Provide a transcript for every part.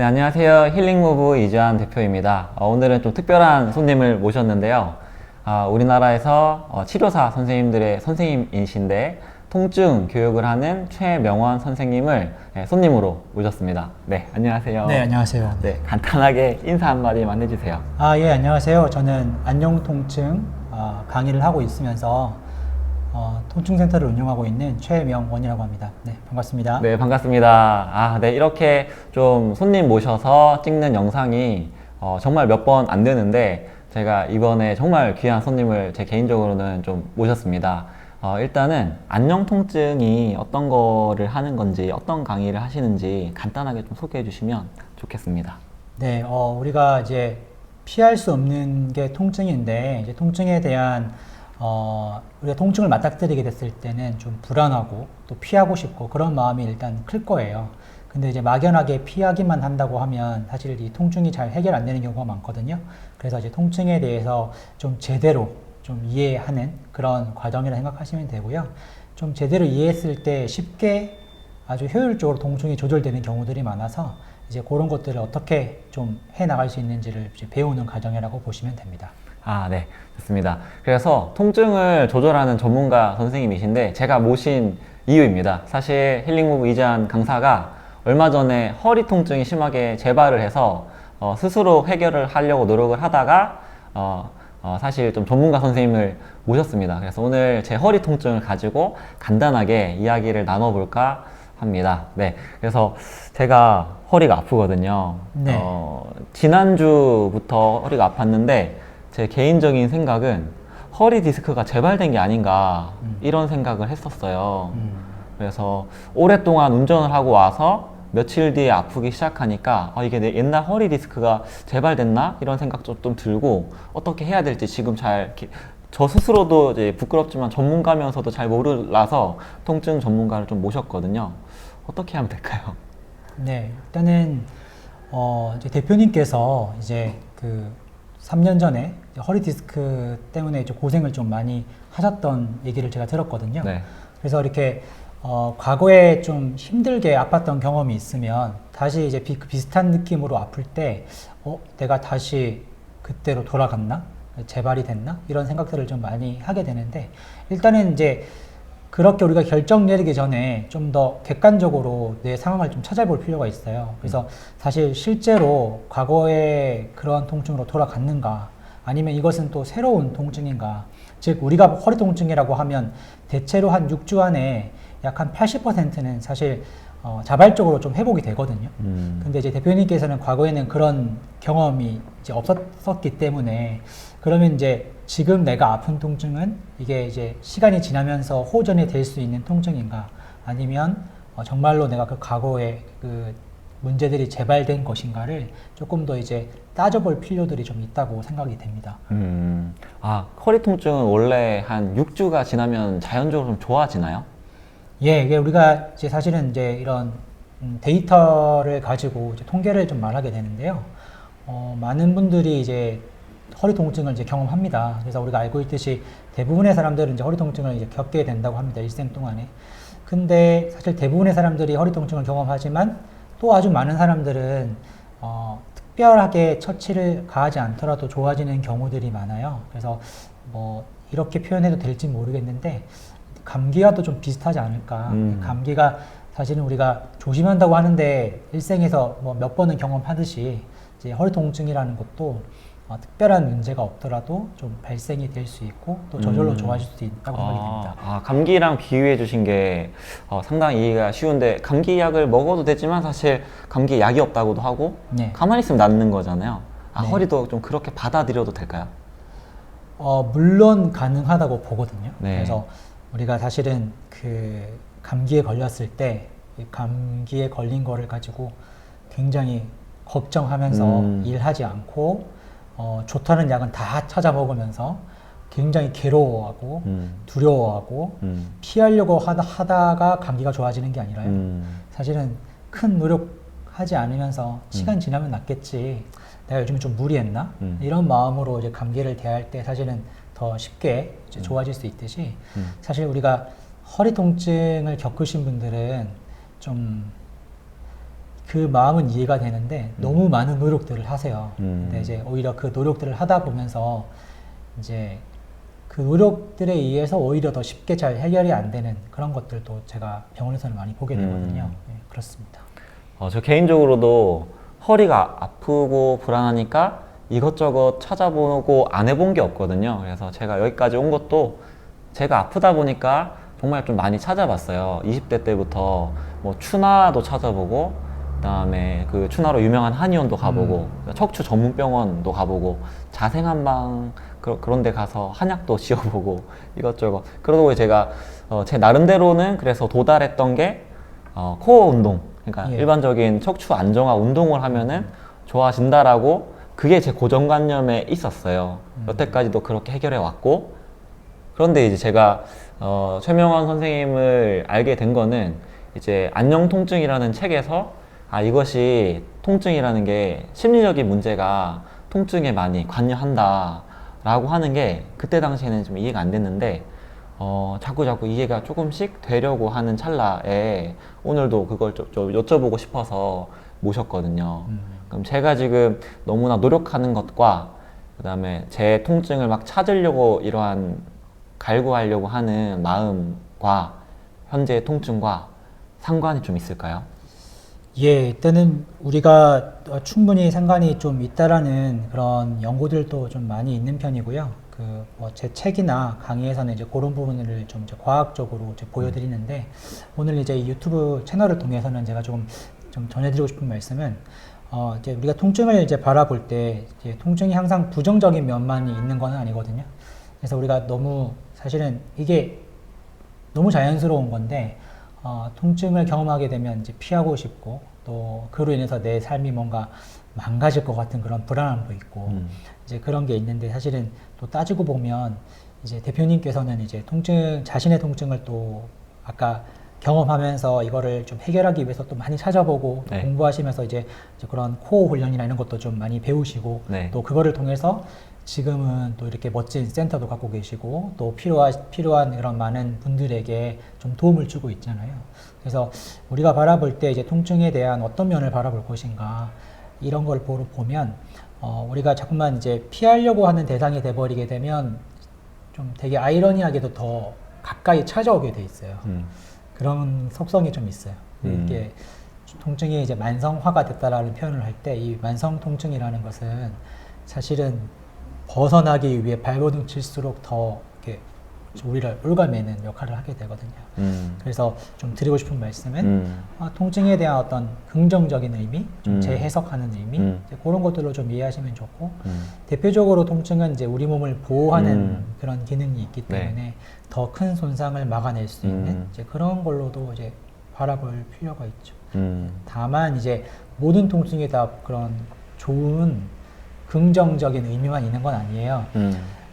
네, 안녕하세요. 힐링무브 이주한 대표입니다. 오늘은 좀 특별한 손님을 모셨는데요. 우리나라에서 치료사 선생님들의 선생님이신데 통증 교육을 하는 최명원 선생님을 손님으로 모셨습니다. 네, 안녕하세요. 네, 안녕하세요. 네, 간단하게 인사 한마디만 해주세요. 예, 안녕하세요. 저는 안녕통증 강의를 하고 있으면서 통증센터를 운영하고 있는 최명원이라고 합니다. 네, 반갑습니다. 네, 반갑습니다. 네, 이렇게 좀 손님 모셔서 찍는 영상이 정말 몇 번 안 되는데 제가 이번에 정말 귀한 손님을 제 개인적으로는 좀 모셨습니다. 일단은 안녕 통증이 어떤 거를 하는 건지 어떤 강의를 하시는지 간단하게 좀 소개해 주시면 좋겠습니다. 네, 우리가 이제 피할 수 없는 게 통증인데 이제 통증에 대한 우리가 통증을 맞닥뜨리게 됐을 때는 좀 불안하고 또 피하고 싶고 그런 마음이 일단 클 거예요. 근데 이제 막연하게 피하기만 한다고 하면 사실 이 통증이 잘 해결 안 되는 경우가 많거든요. 그래서 이제 통증에 대해서 좀 제대로 좀 이해하는 그런 과정이라 생각하시면 되고요. 좀 제대로 이해했을 때 쉽게 아주 효율적으로 통증이 조절되는 경우들이 많아서 이제 그런 것들을 어떻게 좀 해 나갈 수 있는지를 이제 배우는 과정이라고 보시면 됩니다. 네, 좋습니다. 그래서 통증을 조절하는 전문가 선생님이신데 제가 모신 이유입니다. 사실 힐링무브 이주한 강사가 얼마 전에 허리 통증이 심하게 재발을 해서 스스로 해결을 하려고 노력을 하다가 사실 좀 전문가 선생님을 모셨습니다. 그래서 오늘 제 허리 통증을 가지고 간단하게 이야기를 나눠볼까 합니다. 네, 그래서 제가 허리가 아프거든요. 네. 지난주부터 허리가 아팠는데 제 개인적인 생각은 허리 디스크가 재발된 게 아닌가 이런 생각을 했었어요. 그래서 오랫동안 운전을 하고 와서 며칠 뒤에 아프기 시작하니까 이게 내 옛날 허리 디스크가 재발됐나? 이런 생각 좀 들고 어떻게 해야 될지 지금 저 스스로도 이제 부끄럽지만 전문가면서도 잘 몰라서 통증 전문가를 좀 모셨거든요. 어떻게 하면 될까요? 네, 일단은 이제 대표님께서 이제 3년 전에 허리 디스크 때문에 이제 고생을 좀 많이 하셨던 얘기를 제가 들었거든요. 네. 그래서 이렇게 과거에 좀 힘들게 아팠던 경험이 있으면 다시 이제 비슷한 느낌으로 아플 때 내가 다시 그때로 돌아갔나? 재발이 됐나? 이런 생각들을 좀 많이 하게 되는데 일단은 이제 그렇게 우리가 결정 내리기 전에 좀 더 객관적으로 내 상황을 좀 찾아볼 필요가 있어요. 그래서 사실 실제로 과거에 그러한 통증으로 돌아갔는가 아니면 이것은 또 새로운 통증인가. 즉 우리가 허리 통증이라고 하면 대체로 한 6주 안에 약 한 80%는 사실 자발적으로 좀 회복이 되거든요. 근데 이제 대표님께서는 과거에는 그런 경험이 이제 없었기 때문에 그러면 이제 지금 내가 아픈 통증은 이게 이제 시간이 지나면서 호전이 될 수 있는 통증인가 아니면 정말로 내가 그 과거에 그 문제들이 재발된 것인가를 조금 더 이제 따져볼 필요들이 좀 있다고 생각이 됩니다. 허리 통증은 원래 한 6주가 지나면 자연적으로 좀 좋아지나요? 예, 이게 우리가 이제 사실은 이제 이런 데이터를 가지고 이제 통계를 좀 말하게 되는데요. 많은 분들이 이제 허리 통증을 이제 경험합니다. 그래서 우리가 알고 있듯이 대부분의 사람들은 이제 허리 통증을 이제 겪게 된다고 합니다. 일생 동안에. 근데 사실 대부분의 사람들이 허리 통증을 경험하지만 또 아주 많은 사람들은 특별하게 처치를 가하지 않더라도 좋아지는 경우들이 많아요. 그래서 뭐 이렇게 표현해도 될지 모르겠는데 감기와도 좀 비슷하지 않을까. 감기가 사실은 우리가 조심한다고 하는데 일생에서 뭐 몇 번은 경험하듯이 이제 허리 통증이라는 것도 특별한 문제가 없더라도 좀 발생이 될 수 있고 또 저절로 좋아질 수 있다고 생각이 됩니다. 감기랑 비유해 주신 게 상당히 이해가 쉬운데 감기약을 먹어도 되지만 사실 감기 약이 없다고도 하고 네. 가만히 있으면 낫는 거잖아요. 네. 허리도 좀 그렇게 받아들여도 될까요? 물론 가능하다고 보거든요. 네. 그래서 우리가 사실은 그 감기에 걸렸을 때 이 감기에 걸린 거를 가지고 굉장히 걱정하면서 일하지 않고 좋다는 약은 다 찾아 먹으면서 굉장히 괴로워하고 두려워하고 피하려고 하다가 감기가 좋아지는 게 아니라요. 사실은 큰 노력하지 않으면서 시간 지나면 낫겠지. 내가 요즘에 좀 무리했나? 이런 마음으로 이제 감기를 대할 때 사실은 더 쉽게 이제 좋아질 수 있듯이 사실 우리가 허리 통증을 겪으신 분들은 좀 그 마음은 이해가 되는데 너무 많은 노력들을 하세요. 음. 근데 이제 오히려 그 노력들을 하다 보면서 이제 그 노력들에 의해서 오히려 더 쉽게 잘 해결이 안 되는 그런 것들도 제가 병원에서는 많이 보게 되거든요. 네, 그렇습니다. 저 개인적으로도 허리가 아프고 불안하니까 이것저것 찾아보고 안 해본 게 없거든요. 그래서 제가 여기까지 온 것도 제가 아프다 보니까 정말 좀 많이 찾아봤어요. 20대 때부터 뭐 추나도 찾아보고, 그다음에 그 추나로 유명한 한의원도 가보고, 척추 전문병원도 가보고, 자생한방 그런 데 가서 한약도 씌워보고 이것저것. 그러고 제가 제 나름대로는 그래서 도달했던 게 코어 운동. 그러니까 예. 일반적인 척추 안정화 운동을 하면은 좋아진다라고, 그게 제 고정관념에 있었어요. 여태까지도 그렇게 해결해 왔고. 그런데 이제 제가 최명원 선생님을 알게 된 거는 이제 안녕 통증이라는 책에서 이것이 통증이라는 게 심리적인 문제가 통증에 많이 관여한다라고 하는 게 그때 당시에는 좀 이해가 안 됐는데 자꾸 이해가 조금씩 되려고 하는 찰나에 오늘도 그걸 좀 여쭤보고 싶어서 모셨거든요. 그럼 제가 지금 너무나 노력하는 것과 그다음에 제 통증을 막 찾으려고 이러한 갈구하려고 하는 마음과 현재의 통증과 상관이 좀 있을까요? 예, 일단은 우리가 충분히 상관이 좀 있다라는 그런 연구들도 좀 많이 있는 편이고요. 그 뭐 제 책이나 강의에서는 이제 그런 부분을 좀 이제 과학적으로 이제 보여드리는데 오늘 이제 이 유튜브 채널을 통해서는 제가 좀 전해드리고 싶은 말씀은 이제 우리가 통증을 이제 바라볼 때 이제 통증이 항상 부정적인 면만 있는 건 아니거든요. 그래서 우리가 너무 사실은 이게 너무 자연스러운 건데 통증을 경험하게 되면 이제 피하고 싶고 또 그로 인해서 내 삶이 뭔가 망가질 것 같은 그런 불안함도 있고 이제 그런 게 있는데 사실은 또 따지고 보면 이제 대표님께서는 이제 자신의 통증을 또 아까 경험하면서 이거를 좀 해결하기 위해서 또 많이 찾아보고 네. 공부하시면서 이제 그런 코어 훈련이나 이런 것도 좀 많이 배우시고 네. 또 그거를 통해서 지금은 또 이렇게 멋진 센터도 갖고 계시고 또 필요한 그런 많은 분들에게 좀 도움을 주고 있잖아요. 그래서 우리가 바라볼 때 이제 통증에 대한 어떤 면을 바라볼 것인가 이런 걸 보면 우리가 자꾸만 이제 피하려고 하는 대상이 돼버리게 되면 좀 되게 아이러니하게도 더 가까이 찾아오게 돼 있어요. 그런 속성이 좀 있어요. 이게 통증이 이제 만성화가 됐다라는 표현을 할 때 이 만성 통증이라는 것은 사실은 벗어나기 위해 발버둥 칠수록 더 이렇게 우리를 올가매는 역할을 하게 되거든요. 그래서 좀 드리고 싶은 말씀은 통증에 대한 어떤 긍정적인 의미, 좀 재해석하는 의미 이제 그런 것들로 좀 이해하시면 좋고 대표적으로 통증은 이제 우리 몸을 보호하는 그런 기능이 있기 때문에 네. 더 큰 손상을 막아낼 수 있는 이제 그런 걸로도 이제 바라볼 필요가 있죠. 다만 이제 모든 통증이 다 그런 좋은 긍정적인 의미만 있는 건 아니에요.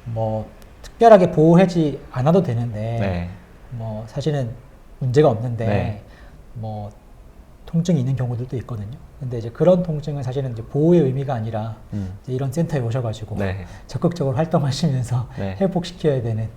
뭐 특별하게 보호하지 않아도 되는데 네. 뭐 사실은 문제가 없는데 네. 뭐 통증이 있는 경우들도 있거든요. 근데 이제 그런 통증은 사실은 이제 보호의 의미가 아니라 이제 이런 센터에 오셔가지고 네. 적극적으로 활동하시면서 네. 회복시켜야 되는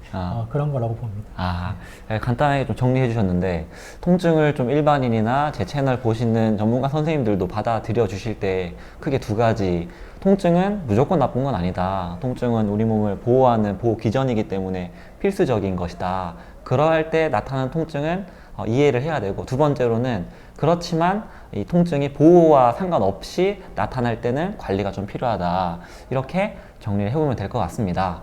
그런 거라고 봅니다. 간단하게 좀 정리해 주셨는데, 통증을 좀 일반인이나 제 채널 보시는 전문가 선생님들도 받아들여 주실 때 크게 두 가지. 통증은 무조건 나쁜 건 아니다. 통증은 우리 몸을 보호하는 보호 기전이기 때문에 필수적인 것이다. 그러할 때 나타나는 통증은 이해를 해야 되고, 두 번째로는 그렇지만 이 통증이 보호와 상관없이 나타날 때는 관리가 좀 필요하다. 이렇게 정리를 해보면 될 것 같습니다.